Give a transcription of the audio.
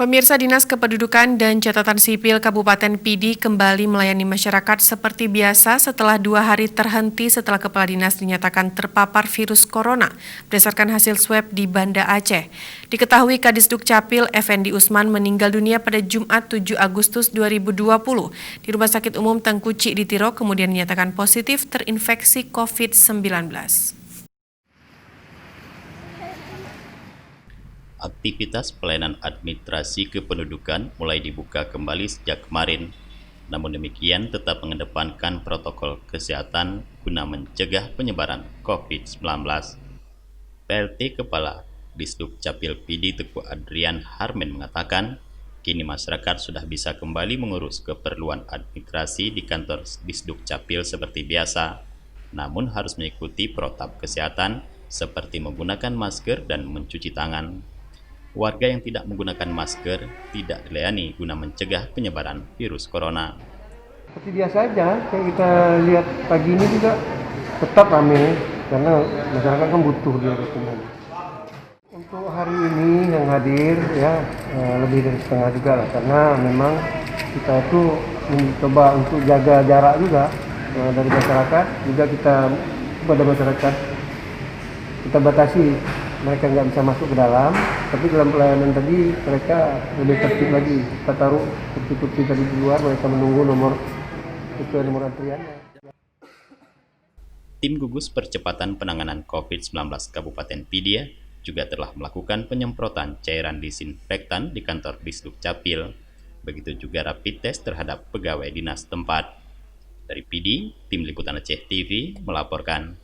Pemirsa Dinas Kependudukan dan Catatan Sipil Kabupaten Pidi kembali melayani masyarakat seperti biasa setelah 2 hari terhenti setelah Kepala Dinas dinyatakan terpapar virus corona berdasarkan hasil swab di Banda Aceh. Diketahui Kadis Dukcapil Effendi Usman meninggal dunia pada Jumat 7 Agustus 2020 di Rumah Sakit Umum Tengku Cik di Tiro, kemudian dinyatakan positif terinfeksi COVID-19. Aktivitas pelayanan administrasi kependudukan mulai dibuka kembali sejak kemarin. Namun demikian tetap mengedepankan protokol kesehatan guna mencegah penyebaran COVID-19. PLT Kepala Disdukcapil Pidi Teguh Adrian Harmen mengatakan, kini masyarakat sudah bisa kembali mengurus keperluan administrasi di kantor Disdukcapil seperti biasa, namun harus mengikuti protap kesehatan seperti menggunakan masker dan mencuci tangan. Warga yang tidak menggunakan masker tidak dilayani guna mencegah penyebaran virus corona. Seperti biasa aja, kayak kita lihat pagi ini juga tetap ramai karena masyarakat kan butuh dia dokumen. Untuk hari ini yang hadir ya lebih dari setengah juga lah, karena memang kita itu mencoba untuk jaga jarak juga dari masyarakat, juga kita kepada masyarakat kita batasi. Mereka nggak bisa masuk ke dalam, tapi dalam pelayanan tadi mereka lebih tertib lagi. Kita taruh kursi-kursi tadi di luar, mereka menunggu nomor antriannya. Tim Gugus Percepatan Penanganan COVID-19 Kabupaten Pidi juga telah melakukan penyemprotan cairan disinfektan di kantor Disdukcapil. Begitu juga rapid test terhadap pegawai dinas tempat. Dari Pidi, Tim Liputan Aceh TV melaporkan.